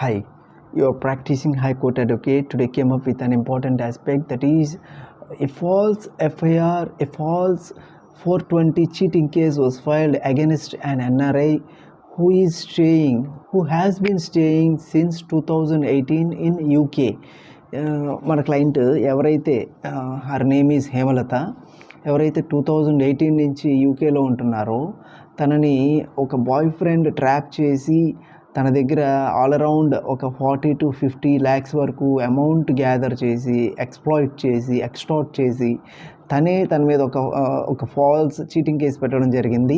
Hi, you're practicing High Court advocate. Today came up with an important aspect, that is a false FIR, a false 420 cheating case was filed against an NRI who has been staying since 2018 in UK. మన client ఎవరైతే her name is Hemalatha, ఎవరైతే 2018 నుంచి యూకేలో ఉంటున్నారో తనని ఒక boy friend trap చేసి తన దగ్గర ఆల్ అరౌండ్ ఒక 40 to 50 lakhs వరకు అమౌంట్ గ్యాదర్ చేసి ఎక్స్ప్లాయిట్ చేసి ఎక్స్టార్ట్ చేసి తన మీద ఒక ఫాల్స్ చీటింగ్ కేసు పెట్టడం జరిగింది.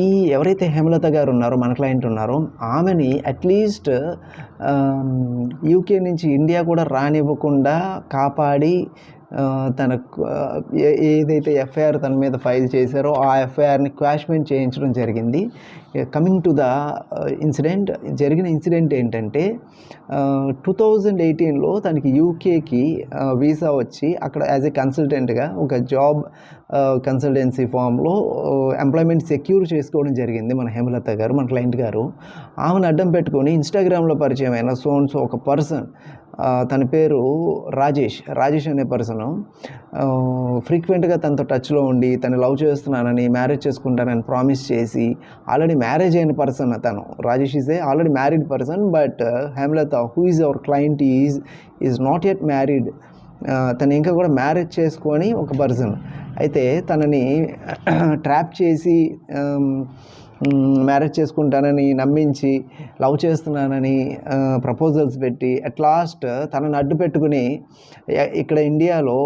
ఈ ఎవరైతే హేమలత గారు ఉన్నారో, మన క్లయింట్ ఉన్నారో, ఆమెని అట్లీస్ట్ యూకే నుంచి ఇండియా కూడా రానివ్వకుండా కాపాడి తనకు ఏదైతే ఎఫ్ఐఆర్ తన మీద ఫైల్ చేశారో ఆ ఎఫ్ఐఆర్ని క్వాష్మెంట్ చేయించడం జరిగింది. కమింగ్ టు ద ఇన్సిడెంట్, జరిగిన ఇన్సిడెంట్ ఏంటంటే 2018లో తనకి యూకేకి వీసా వచ్చి అక్కడ యాజ్ ఏ కన్సల్టెంట్గా ఒక జాబ్ కన్సల్టెన్సీ ఫామ్లో ఎంప్లాయ్మెంట్ సెక్యూర్ చేసుకోవడం జరిగింది మన హేమలత గారు, మన క్లయింట్ గారు. ఆమెను అడ్డం పెట్టుకొని ఇన్స్టాగ్రామ్లో పరిచయం అయిన సో ఒక పర్సన్, తన పేరు రాజేష్ అనే పర్సను ఫ్రీక్వెంట్గా తనతో టచ్లో ఉండి తను లవ్ చేస్తున్నానని, మ్యారేజ్ చేసుకుంటానని ప్రామిస్ చేసి, ఆల్రెడీ మ్యారేజ్ అయిన పర్సన్ తను. Rajesh is a already married person, but Hemalatha who is our client is not yet married. తను ఇంకా కూడా మ్యారేజ్ చేసుకొని ఒక పర్సన్. అయితే తనని ట్రాప్ చేసి మ్యారేజ్ చేసుకుంటానని నమ్మించి, లవ్ చేస్తున్నానని ప్రపోజల్స్ పెట్టి అట్ లాస్ట్ తనని అడ్డు పెట్టుకుని ఇక్కడ ఇండియాలో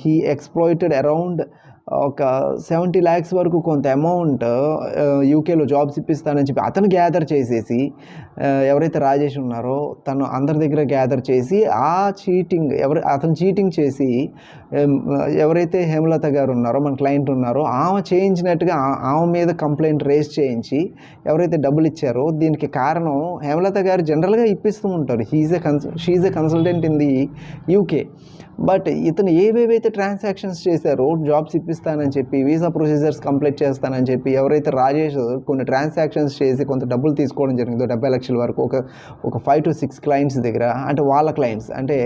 హీ ఎక్స్ప్లాయిటెడ్ అరౌండ్ ఒక 70 lakhs వరకు కొంత అమౌంట్ యూకేలో జాబ్స్ ఇప్పిస్తానని చెప్పి అతను గ్యాదర్ చేసేసి, ఎవరైతే రాజేష్ ఉన్నారో తను అందరి దగ్గర గ్యాదర్ చేసి అతను చీటింగ్ చేసి ఎవరైతే హేమలత గారు ఉన్నారో, మన క్లయింట్ ఉన్నారో, ఆమె చేయించినట్టుగా ఆమె మీద కంప్లైంట్ రేస్ చేయించి ఎవరైతే డబ్బులు ఇచ్చారో, దీనికి కారణం హేమలత గారు జనరల్గా ఇప్పిస్తూ ఉంటారు. She's a consultant in the UK. But ఇతను ఏవేవైతే ట్రాన్సాక్షన్స్ చేశారో, జాబ్స్ ఇప్పిస్తానని చెప్పి, వీసా ప్రొసీజర్స్ కంప్లీట్ చేస్తానని చెప్పి, ఎవరైతే రాజేష్ కొన్ని ట్రాన్సాక్షన్స్ చేసి కొంత డబ్బులు తీసుకోవడం జరిగిందో 70 lakhs వరకు ఒక 5 to 6 clients దగ్గర, అంటే వాళ్ళ క్లయింట్స్, అంటే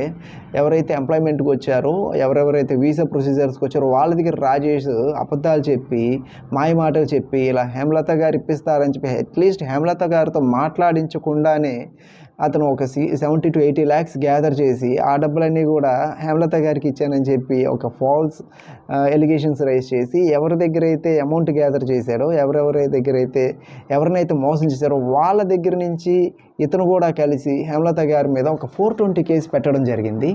ఎవరైతే ఎంప్లాయ్మెంట్కి వచ్చారో, ఎవరెవరైతే వీసా ప్రొసీజర్స్కి వచ్చారో వాళ్ళ దగ్గర రాజేష్ అబద్ధాలు చెప్పి, మాయ మాటలు చెప్పి, ఇలా హేమలత గారు ఇప్పిస్తారని చెప్పి అట్లీస్ట్ హేమలత గారితో మాట్లాడించకుండానే అతను ఒక 70 to 80 lakhs గ్యాదర్ చేసి ఆ డబ్బులన్నీ కూడా హేమలత గారికి ఇచ్చానని చెప్పి ఒక ఫాల్స్ ఎలిగేషన్స్ రైజ్ చేసి, ఎవరి దగ్గర అయితే అమౌంట్ గ్యాదర్ చేశాడో, ఎవరినైతే మోసం చేశారో వాళ్ళ దగ్గర నుంచి ఇతను కూడా కలిసి హేమలత గారి మీద ఒక 420 కేసు పెట్టడం జరిగింది,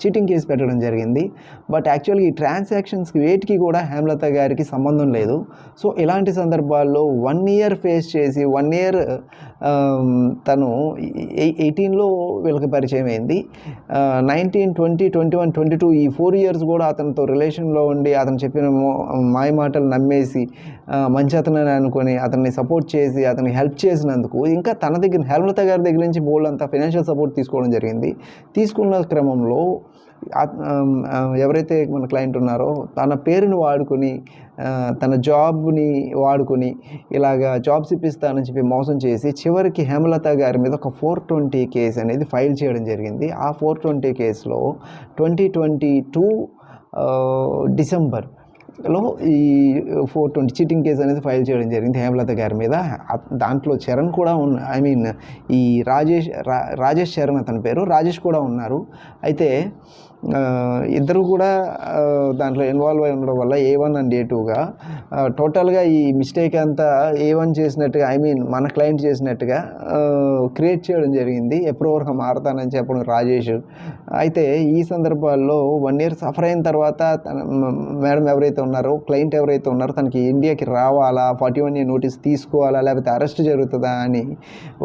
చీటింగ్ కేసు పెట్టడం జరిగింది. బట్ యాక్చువల్గా ఈ ట్రాన్సాక్షన్స్కి వేటికి కూడా హేమలత గారికి సంబంధం లేదు. సో ఇలాంటి సందర్భాల్లో 1 year ఫేస్ చేసి 1 year తను 18లో వీళ్ళకి పరిచయం అయింది. 19, 20, 21, 22 ఈ 4 years కూడా అతనితో రిలేషన్లో ఉండి అతను చెప్పిన మాయ మాటలు నమ్మేసి మంచి అతనని అనుకొని అతన్ని సపోర్ట్ చేసి అతనికి హెల్ప్ చేసినందుకు ఇంకా తన దగ్గర హేమలత గారి దగ్గర నుంచి బోల్డ్ అంతా ఫైనాన్షియల్ సపోర్ట్ తీసుకోవడం జరిగింది. తీసుకున్న క్రమంలో ఎవరైతే మన క్లయింట్ ఉన్నారో తన పేరుని వాడుకొని, తన జాబ్ని వాడుకొని ఇలాగా జాబ్స్ ఇప్పిస్తానని చెప్పి మోసం చేసి చివరికి హేమలత గారి మీద ఒక 420 కేసు అనేది ఫైల్ చేయడం జరిగింది. ఆ 420 కేసులో 2022 డిసెంబర్లో ఈ 420 చీటింగ్ కేసు అనేది ఫైల్ చేయడం జరిగింది హేమలత గారి మీద. దాంట్లో చరణ్ కూడా ఈ రాజేష్ చరణ్ అతని పేరు, రాజేష్ కూడా ఉన్నారు. అయితే ఇద్దరు కూడా దాంట్లో ఇన్వాల్వ్ అయి ఉండడం వల్ల A1 and A2గా టోటల్గా ఈ మిస్టేక్ అంతా A1 చేసినట్టుగా, మన క్లయింట్ చేసినట్టుగా క్రియేట్ చేయడం జరిగింది. ఎప్రూవర్గా మారతానని చెప్పడం రాజేష్. అయితే ఈ సందర్భాల్లో 1 year సఫర్ అయిన తర్వాత మేడం ఎవరైతే ఉన్నారో, క్లయింట్ ఎవరైతే ఉన్నారో, తనకి ఇండియాకి రావాలా, 41A నోటీస్ తీసుకోవాలా, లేకపోతే అరెస్ట్ జరుగుతుందా అని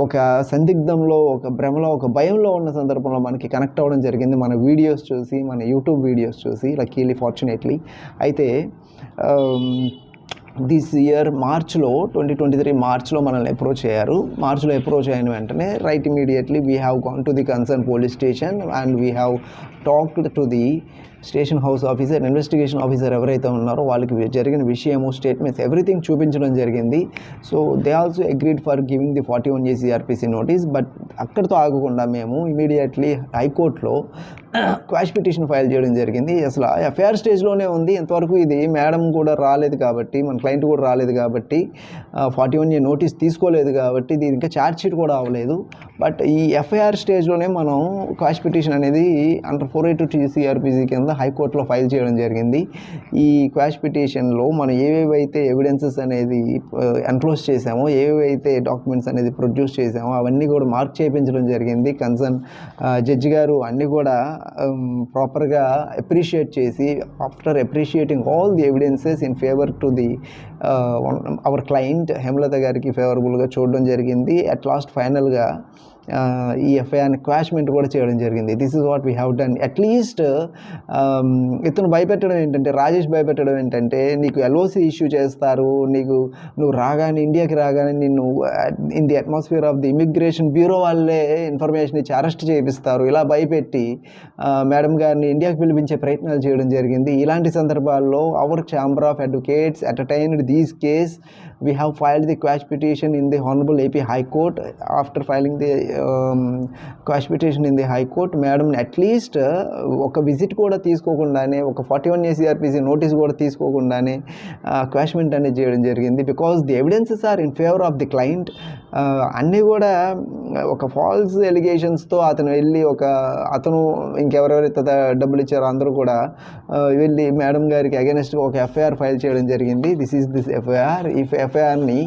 ఒక సందిగ్ధంలో, ఒక భ్రమలో, ఒక భయంలో ఉన్న సందర్భంలో మనకి కనెక్ట్ అవ్వడం జరిగింది. మన వీడియోస్ చూసి, మన యూట్యూబ్ వీడియోస్ చూసి, లక్కీలీ ఫార్చునేట్లీ. అయితే దిస్ ఇయర్ మార్చ్లో 2023 మార్చ్లో మనల్ని అప్రోచ్ అయ్యారు. మార్చ్లో అప్రోచ్ అయిన వెంటనే immediately we have gone to the concern police station and we have talked to the station house officer, investigation officer ఎవరైతే ఉన్నారో వాళ్ళకి జరిగిన విషయము, స్టేట్మెంట్స్, ఎవ్రీథింగ్ చూపించడం జరిగింది. So they also agreed for giving the 41A CRPC notice. But అక్కడితో ఆగకుండా మేము ఇమీడియట్లీ హైకోర్టులో క్వాష్ పిటిషన్ ఫైల్ చేయడం జరిగింది. అసలు ఎఫ్ఐఆర్ స్టేజ్లోనే ఉంది. ఇంతవరకు ఇది మేడం కూడా రాలేదు కాబట్టి, మన క్లయింట్ కూడా రాలేదు కాబట్టి, 41A నోటీస్ తీసుకోలేదు కాబట్టి ఇది ఇంకా ఛార్జ్ షీట్ కూడా అవ్వలేదు. బట్ ఈ ఎఫ్ఐఆర్ స్టేజ్లోనే మనం క్వాష్ పిటిషన్ అనేది అండర్ 482 CRPC కింద హైకోర్టులో ఫైల్ చేయడం జరిగింది. ఈ క్వాష్ పిటిషన్లో మనం ఏవేవైతే ఎవిడెన్సెస్ అనేది ఎన్క్లోజ్ చేసామో, ఏవేవైతే డాక్యుమెంట్స్ అనేది ప్రొడ్యూస్ చేసామో అవన్నీ కూడా మార్క్ చేయించడం జరిగింది. కన్సర్న్ జడ్జి గారు అన్నీ కూడా ప్రాపర్గా అప్రిషియేట్ చేసి, after appreciating all the evidences in favour to the hour client Hemalatha గారికి ఫేవరబుల్గా చూడడం జరిగింది. అట్ లాస్ట్ ఫైనల్గా ఈ ఎఫ్ఐఆర్ని క్వాష్మెంట్ కూడా చేయడం జరిగింది. This is what we have done. At least ఇతను భయపెట్టడం ఏంటంటే, రాజేష్ భయపెట్టడం ఏంటంటే, నీకు ఎల్ఓసి ఇష్యూ చేస్తారు, నువ్వు రాగానే, ఇండియాకి రాగానే నిన్ను in the atmosphere of the immigration bureau వాళ్ళే ఇన్ఫర్మేషన్ ఇచ్చి అరెస్ట్ చేపిస్తారు, ఇలా భయపెట్టి మేడం గారిని ఇండియాకి పిలిపించే ప్రయత్నాలు చేయడం జరిగింది. ఇలాంటి సందర్భాల్లో our chamber of advocates entertained these case. We have filed the quash petition in the Honorable AP High Court. After filing the quash petition in the High Court, madam at least ఒక visit కూడా తీసుకోకుండానే, ఒక 41A CRPC notice కూడా తీసుకోకుండానే క్వాష్మెంట్ అనేది చేయడం జరిగింది. Because the evidences are in favour of the client. అన్నీ కూడా ఒక ఫాల్స్ ఎలిగేషన్స్తో అతను ఇంకెవరెవరైతే డబ్బులు ఇచ్చారో అందరూ కూడా వెళ్ళి మేడం గారికి అగైనెస్ట్గా ఒక ఎఫ్ఐఆర్ ఫైల్ చేయడం జరిగింది. This FIR. ఈ ఎఫ్ఐఆర్ని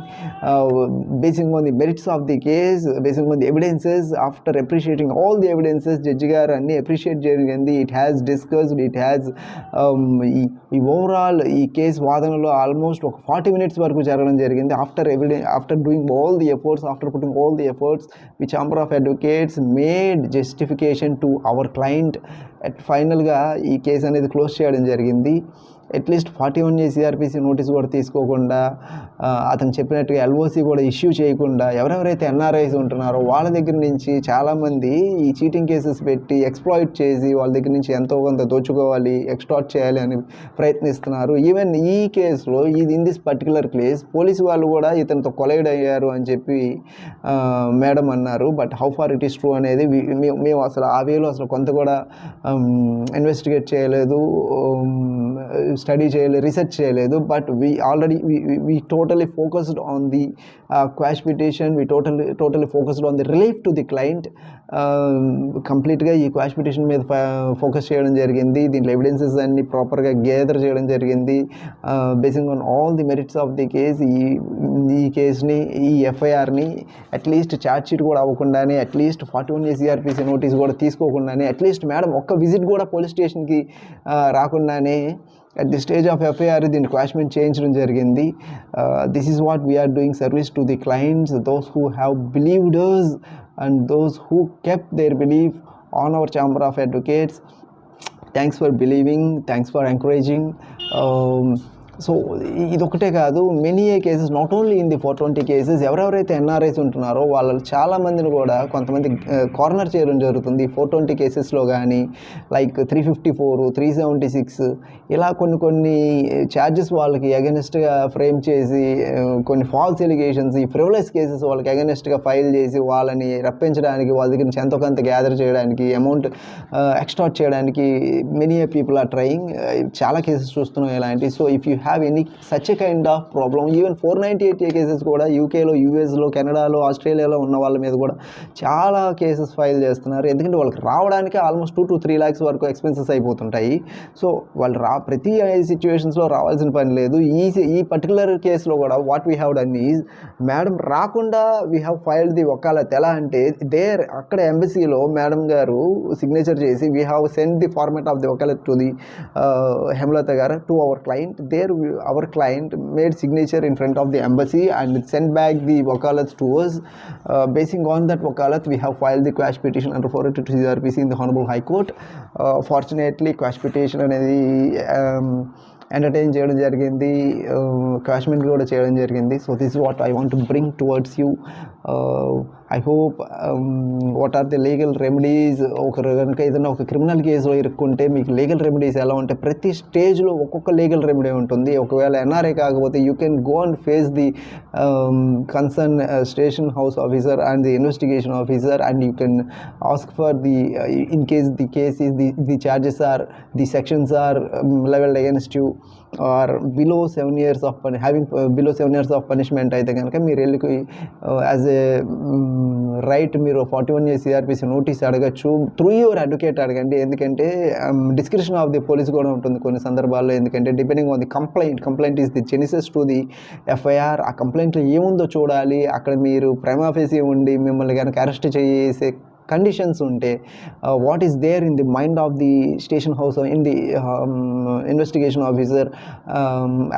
basing on the merits of the case, basing on the evidences, after appreciating all the evidences, judge గారు అన్ని అప్రిషియేట్ జరిగింది. It has discussed, it has ఈ ఓవరాల్ ఈ కేసు వాదనలో ఆల్మోస్ట్ ఒక 40 minutes వరకు జరగడం జరిగింది. After doing all the efforts, after putting all the efforts, we chamber of advocates made justification to our client. ఫైనల్గా ఈ కేసు అనేది క్లోజ్ చేయడం జరిగింది. అట్లీస్ట్ 41A CRPC నోటీస్ కూడా తీసుకోకుండా, అతను చెప్పినట్టుగా ఎల్ఓసి కూడా ఇష్యూ చేయకుండా, ఎవరెవరైతే ఎన్ఆర్ఐస్ ఉంటున్నారో వాళ్ళ దగ్గర నుంచి చాలామంది ఈ చీటింగ్ కేసెస్ పెట్టి ఎక్స్ప్లాయిట్ చేసి వాళ్ళ దగ్గర నుంచి ఎంతో కొంత దోచుకోవాలి, ఎక్స్టార్ట్ చేయాలి అని ప్రయత్నిస్తున్నారు. ఈవెన్ ఈ కేసులో, in this particular case, police వాళ్ళు కూడా ఇతనితో కొలైడ్ అయ్యారు అని చెప్పి మేడం అన్నారు. But how far it is true అనేది మేము అసలు ఆ వేలో అసలు కొంత కూడా ఇన్వెస్టిగేట్ చేయలేదు, స్టడీ చేయలేదు, రీసెర్చ్ చేయలేదు. But we totally focused on the quash petition. We totally focused on the relief to the client. కంప్లీట్గా ఈ క్వాష్ పిటిషన్ మీద ఫోకస్ చేయడం జరిగింది. దీంట్లో ఎవిడెన్సెస్ అన్ని ప్రాపర్గా గ్యాదర్ చేయడం జరిగింది. Basing on all the merits of the case, ఈ కేసుని, ఈ ఎఫ్ఐఆర్ని అట్లీస్ట్ ఛార్జ్ షీట్ కూడా అవ్వకుండానే, అట్లీస్ట్ 41A CRPC నోటీస్ కూడా తీసుకోకుండానే, అట్లీస్ట్ మేడం ఒక్క విజిట్ కూడా పోలీస్ స్టేషన్కి రాకుండానే at the stage of FIR దీన్ని క్వాష్మెంట్ చేయించడం జరిగింది. This is what we are doing service to the clients, those who have believed us and those who kept their belief on our Chamber of Advocates. Thanks for believing, thanks for encouraging. So ఇదొక్కటే కాదు, many cases, not only in the 420 cases. ఎవరెవరైతే NRIs ఉంటున్నారో వాళ్ళు చాలామందిని కూడా కొంతమంది corner చేయడం జరుగుతుంది 420 కేసెస్లో. కానీ లైక్ 354, 376 ఇలా కొన్ని ఛార్జెస్ వాళ్ళకి అగెనిస్ట్గా ఫ్రేమ్ చేసి, కొన్ని ఫాల్స్ ఎలిగేషన్స్, ఈ ఫ్రివలస్ కేసెస్ వాళ్ళకి అగెనిస్ట్గా ఫైల్ చేసి వాళ్ళని రప్పించడానికి, వాళ్ళ దగ్గర నుంచి ఎంతో కొంత గ్యాదర్ చేయడానికి, అమౌంట్ ఎక్స్టార్ట్ చేయడానికి మెనీ పీపుల్ ఆర్ ట్రయింగ్. చాలా కేసెస్ చూస్తున్నాం ఇలాంటి. So if you have any such a kind of problem, even 498 cases కూడా యూకేలో, యూఎస్లో, కెనడాలో, ఆస్ట్రేలియాలో ఉన్న వాళ్ళ మీద కూడా చాలా కేసెస్ ఫైల్ చేస్తున్నారు. ఎందుకంటే వాళ్ళకి రావడానికి ఆల్మోస్ట్ 2 to 3 lakhs వరకు ఎక్స్పెన్సెస్ అయిపోతుంటాయి. సో వాళ్ళు ప్రతి సిచ్యువేషన్స్లో రావాల్సిన పని లేదు. ఈ పర్టికులర్ కేసులో కూడా what we have done is, madam రాకుండా we have filed the vakalat. ఎలా అంటే అక్కడ ఎంబసీలో మేడం గారు సిగ్నేచర్ చేసి, we have send the format of the vakalat to the Hemalatha గారు, to our client. Our client made signature in front of the embassy and sent back the wakalat to us. Basing on that wakalat, we have filed the quash petition under 482 CRPC in the Honorable High Court. Fortunately, quash petition అనేది entertain చేయడం జరిగింది, quashment కూడా చేయడం జరిగింది. So this what I want to bring towards you. I hope what are the legal remedies. ఒకరు కనుక ఏదైనా ఒక క్రిమినల్ కేసులో ఇరుక్కుంటే మీకు లీగల్ రెమెడీస్ ఎలా ఉంటాయి, ప్రతి స్టేజ్లో ఒక్కొక్క లీగల్ రెమెడీ ఉంటుంది. ఒకవేళ ఎన్ఆర్ఐ కాకపోతే you can go and face the concern station house officer and the investigation officer, and you can ask for the in case the case is the charges are, the sections are leveled against you, or below 7 years of having below 7 years of punishment అయితే కనుక మీరు వెళ్ళి as a right మీరు 41A CRPC notice అడగచ్చు. Through your advocate అడగండి. ఎందుకంటే description of the police కూడా ఉంటుంది కొన్ని సందర్భాల్లో. ఎందుకంటే depending on the complaint is the genesis to the FIR. ఆ కంప్లైంట్లో ఏముందో చూడాలి. అక్కడ మీరు ప్రైమా ఫేసి ఉండి మిమ్మల్ని కనుక అరెస్ట్ చేసే కండిషన్స్ ఉంటే what is there in the mind of the station house in the investigation officer,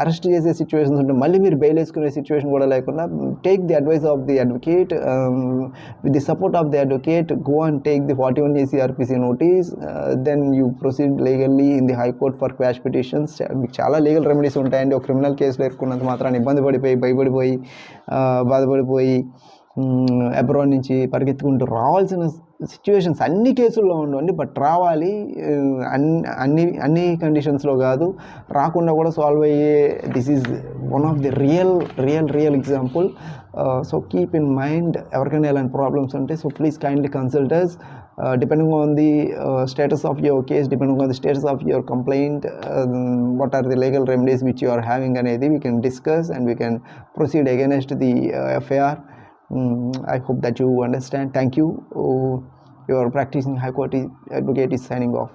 arrest చేసే సిచ్యువేషన్స్ ఉంటే మళ్ళీ మీరు బెయిల్ వేసుకునే సిచ్యువేషన్ కూడా లేకుండా take the advice of the advocate, with the support of the advocate go and take the 41A CRPC notice, then you proceed legally in the high court for quash petitions. మీకు చాలా legal remedies ఉంటాయండి. ఒక criminal కేసులో ఎదుర్కొన్నంత మాత్రాన్ని ఇబ్బంది పడిపోయి భయపడిపోయి బాధపడిపోయి abroad నుంచి పరిగెత్తుకుంటూ రావాల్సిన సిచ్యువేషన్స్ అన్ని కేసుల్లో ఉండండి. బట్ రావాలి, అన్ని కండిషన్స్లో కాదు, రాకుండా కూడా సాల్వ్ అయ్యే this is one of the real example. So keep in mind, ఎవరికైనా ఇలాంటి ప్రాబ్లమ్స్ ఉంటే so please kindly consult us. Depending on the status of your case, depending on the status of your complaint, what are the legal remedies which you are having అనేది we can discuss and we can proceed against the FIR. I hope that you understand. Thank you. Your practicing high court advocate is signing off.